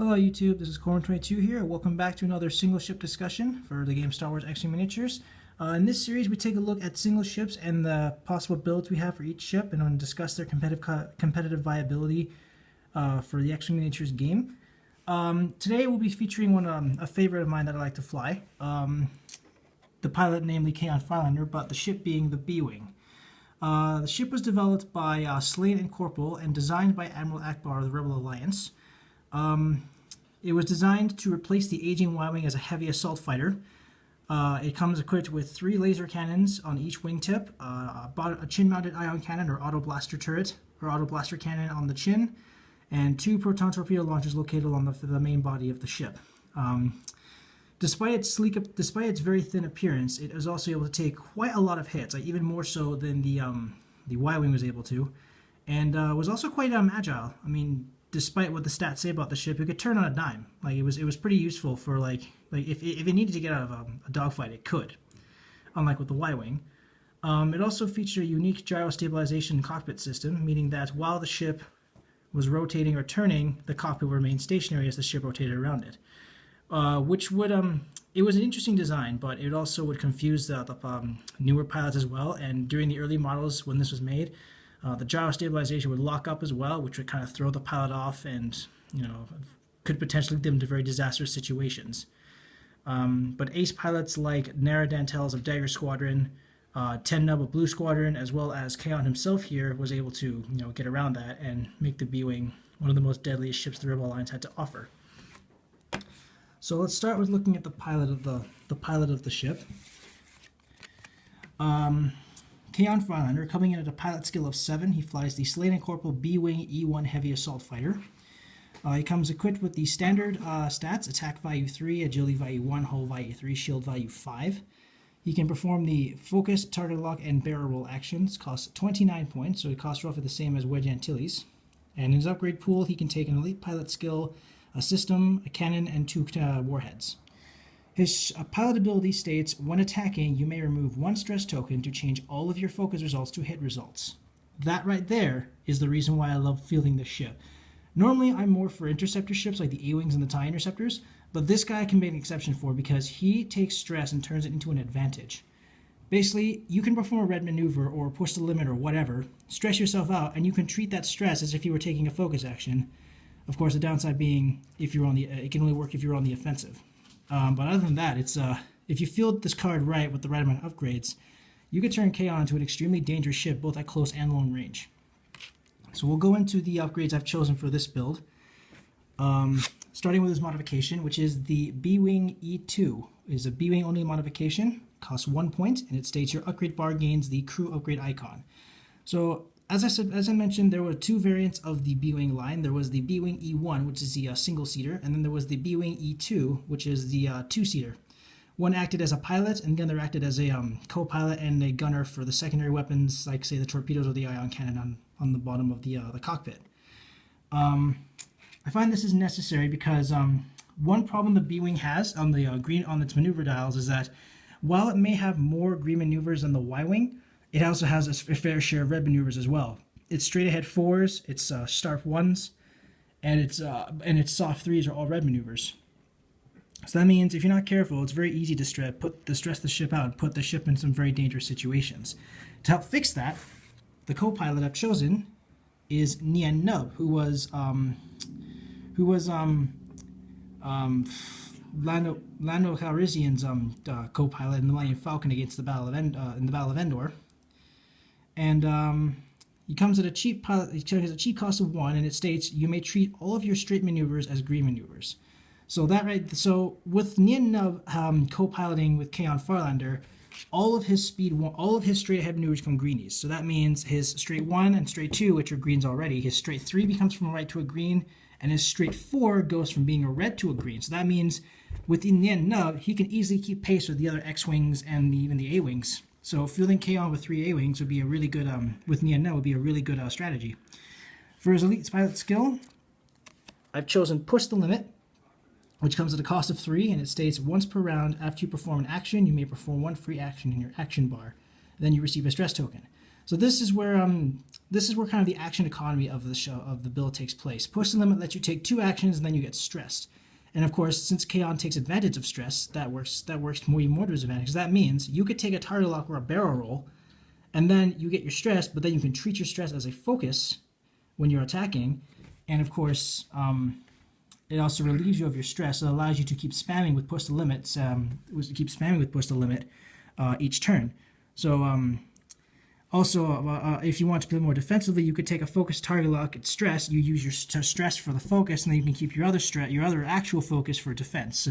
Hello YouTube, this is Corn22 here. Welcome back to another single ship discussion for the game Star Wars X-Wing Miniatures. In this series we take a look at single ships and the possible builds we have for each ship and discuss their competitive viability for the X-Wing Miniatures game. Today we'll be featuring a favorite of mine that I like to fly. The pilot, namely Keyan Farlander, but the ship being the B-Wing. The ship was developed by Slane and Corporal and designed by Admiral Akbar of the Rebel Alliance. It was designed to replace the aging Y-Wing as a heavy assault fighter. It comes equipped with 3 laser cannons on each wingtip, a chin-mounted ion cannon or auto blaster turret or auto blaster cannon on the chin, and 2 proton torpedo launchers located along the main body of the ship. Despite its very thin appearance, it is also able to take quite a lot of hits, even more so than the Y-Wing was able to, and was also quite agile. I mean, despite what the stats say about the ship, it could turn on a dime. Like it was pretty useful for if it needed to get out of a dogfight, it could. Unlike with the Y-Wing, it also featured a unique gyro stabilization cockpit system, meaning that while the ship was rotating or turning, the cockpit would remain stationary as the ship rotated around it. Which would it was an interesting design, but it also would confuse the newer pilots as well. And during the early models when this was made, the gyro stabilization would lock up as well, which would kind of throw the pilot off and, could potentially lead them to very disastrous situations. But ace pilots like Nara Dantels of Dagger Squadron, Ten Nub of Blue Squadron, as well as Keyan himself here, was able to, get around that and make the B-Wing one of the most deadliest ships the Rebel Alliance had to offer. So let's start with looking at the pilot of the ship. Keyan Farlander, coming in at a pilot skill of 7, he flies the Slane and Corporal B-Wing E1 Heavy Assault Fighter. He comes equipped with the standard stats: attack value 3, agility value 1, hull value 3, shield value 5. He can perform the focus, target lock, and barrel roll actions. Costs 29 points, so it costs roughly the same as Wedge Antilles. And in his upgrade pool, he can take an elite pilot skill, a system, a cannon, and 2 warheads. His pilot ability states, when attacking, you may remove 1 stress token to change all of your focus results to hit results. That right there is the reason why I love fielding this ship. Normally, I'm more for interceptor ships like the A-Wings and the TIE Interceptors, but this guy I can make an exception for because he takes stress and turns it into an advantage. Basically, you can perform a red maneuver or push the limit or whatever, stress yourself out, and you can treat that stress as if you were taking a focus action. Of course, the downside being if you're on it can only work if you're on the offensive. But other than that, it's if you field this card right with the right amount of upgrades, you could turn Keyan into an extremely dangerous ship, both at close and long range. So we'll go into the upgrades I've chosen for this build, starting with his modification, which is the B-Wing E2. It is a B-Wing only modification, costs 1 point, and it states your upgrade bar gains the crew upgrade icon. So as I mentioned, there were 2 variants of the B-Wing line. There was the B-Wing E1, which is the single-seater, and then there was the B-Wing E2, which is the 2-seater. One acted as a pilot, and the other acted as a co-pilot and a gunner for the secondary weapons, like, say, the torpedoes or the ion cannon on the bottom of the cockpit. I find this is necessary because one problem the B-Wing has on the on its maneuver dials is that while it may have more green maneuvers than the Y-Wing, it also has a fair share of red maneuvers as well. It's straight ahead 4s, its sharp 1s, and its soft 3s are all red maneuvers. So that means if you're not careful, it's very easy to stress the ship out and put the ship in some very dangerous situations. To help fix that, the co-pilot I've chosen is Keyan Nub, who was Lando Calrissian's co-pilot in the Millennium Falcon against the Battle of Endor. And he comes at a cheap pilot. He has a cheap cost of 1, and it states you may treat all of your straight maneuvers as green maneuvers. So with Keyan Nub co-piloting with Keyan Farlander, all of his straight ahead maneuvers become greenies. So that means his straight 1 and straight 2, which are greens already, his straight 3 becomes from a right to a green, and his straight 4 goes from being a red to a green. So that means with Keyan Nub, he can easily keep pace with the other X-Wings and even the A-Wings. So fielding Keyan with 3 A-Wings would be a really good, with Keyan Nub would be a really good strategy. For his elite pilot skill, I've chosen Push the Limit, which comes at a cost of 3, and it states once per round after you perform an action, you may perform 1 free action in your action bar. Then you receive a stress token. So this is where this is where kind of the action economy of the build takes place. Push the limit lets you take 2 actions and then you get stressed. And of course, since Keyan takes advantage of stress, that works more to his advantage. That means you could take a target lock or a barrel roll, and then you get your stress, but then you can treat your stress as a focus when you're attacking. And of course, it also relieves you of your stress. It allows you to keep spamming with push the limit, each turn. So if you want to play more defensively, you could take a focus target lock at stress. You use your stress for the focus, and then you can keep your other actual focus for defense.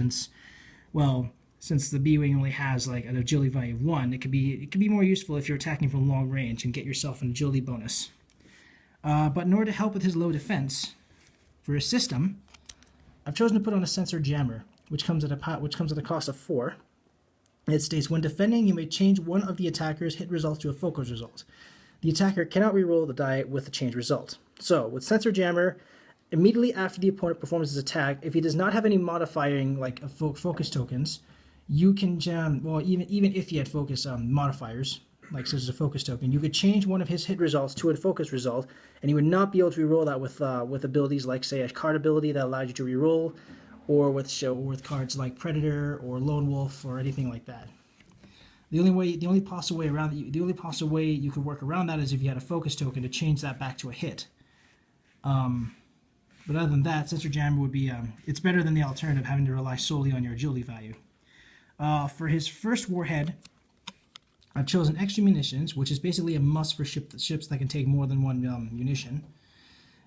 Since the B-wing only has like an agility value of 1, it could be more useful if you're attacking from long range and get yourself an agility bonus. But in order to help with his low defense, for his system, I've chosen to put on a sensor jammer, which comes at a cost of 4. It states, when defending, you may change one of the attacker's hit results to a focus result. The attacker cannot reroll the die with the changed result. So, with Sensor Jammer, immediately after the opponent performs his attack, if he does not have any modifying, like focus tokens, you can jam, even if he had focus modifiers, like such as a focus token, you could change one of his hit results to a focus result, and you would not be able to reroll that with abilities like, say, a card ability that allows you to reroll, or with cards like Predator or Lone Wolf or anything like that. The only possible way you could work around that is if you had a focus token to change that back to a hit. But other than that, Sensor Jammer would be it's better than the alternative having to rely solely on your agility value. For his first warhead, I've chosen extra munitions, which is basically a must for ships that can take more than 1 munition.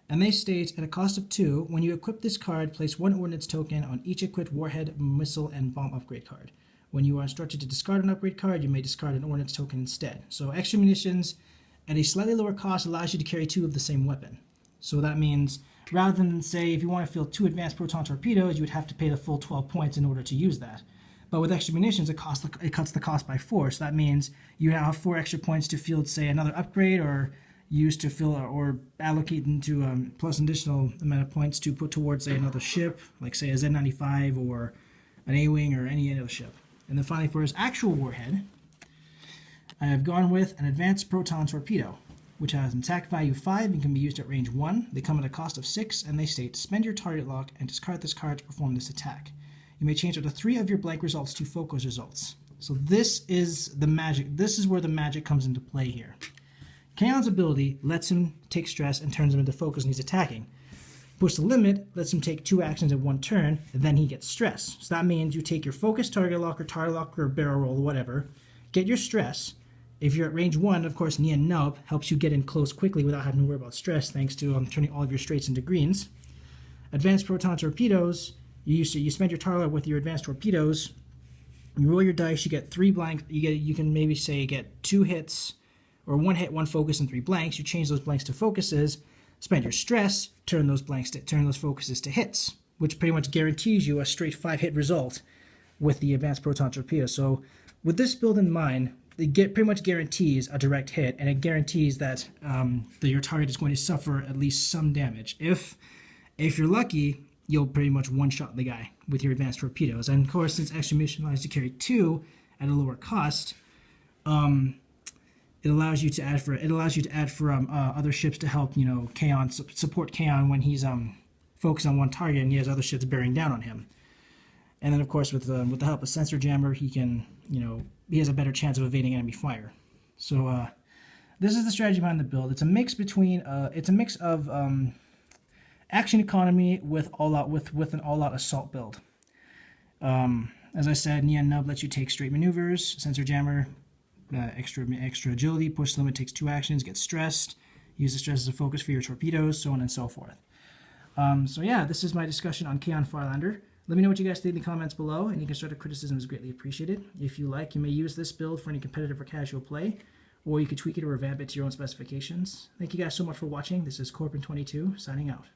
And they state, at a cost of 2, when you equip this card, place 1 ordnance token on each equipped warhead, missile, and bomb upgrade card. When you are instructed to discard an upgrade card, you may discard an ordnance token instead. So extra munitions at a slightly lower cost allows you to carry 2 of the same weapon. So that means, rather than, say, if you want to field 2 advanced proton torpedoes, you would have to pay the full 12 points in order to use that. But with extra munitions, it cuts the cost by 4. So that means you now have 4 extra points to field, say, another upgrade, or use to fill or allocate into plus an additional amount of points to put towards, say, another ship, like, say, a Z-95 or an A-Wing or any other ship. And then finally, for his actual warhead, I have gone with an advanced proton torpedo, which has an attack value 5 and can be used at range 1. They come at a cost of 6, and they state, spend your target lock and discard this card to perform this attack. You may change up to 3 of your blank results to focus results. So this is the magic. This is where the magic comes into play here. Keyan's ability lets him take stress and turns him into focus when he's attacking. Push the limit lets him take 2 actions in 1 turn, and then he gets stress. So that means you take your focus, target lock, or barrel roll, or whatever, get your stress. If you're at range 1, of course, Nia Nub helps you get in close quickly without having to worry about stress, thanks to turning all of your straights into greens. Advanced proton torpedoes, you spend your target with your advanced torpedoes. You roll your dice, you get 3 blanks. You can maybe say get 2 hits, or 1 hit, 1 focus, and 3 blanks. You change those blanks to focuses, spend your stress, turn those focuses to hits, which pretty much guarantees you a straight 5-hit result with the advanced proton torpedo. So with this build in mind, it pretty much guarantees a direct hit, and it guarantees that your target is going to suffer at least some damage. If you're lucky, you'll pretty much one-shot the guy with your advanced torpedoes. And of course, since extra munition allows you to carry 2 at a lower cost, it allows you to add for other ships to help Keyan support Keyan when he's focused on one target and he has other ships bearing down on him. And then of course with the help of Sensor Jammer, he can he has a better chance of evading enemy fire. So this is the strategy behind the build. It's a mix of action economy with an all-out assault build. As I said, Nia Nub lets you take straight maneuvers. Sensor Jammer, extra agility. Push limit takes 2 actions. Get stressed. Use the stress as a focus for your torpedoes, so on and so forth. So yeah, this is my discussion on Keyan Farlander. Let me know what you guys think in the comments below. Any constructive criticism is greatly appreciated. If you like, you may use this build for any competitive or casual play, or you could tweak it or revamp it to your own specifications. Thank you guys so much for watching. This is Corbin22 signing out.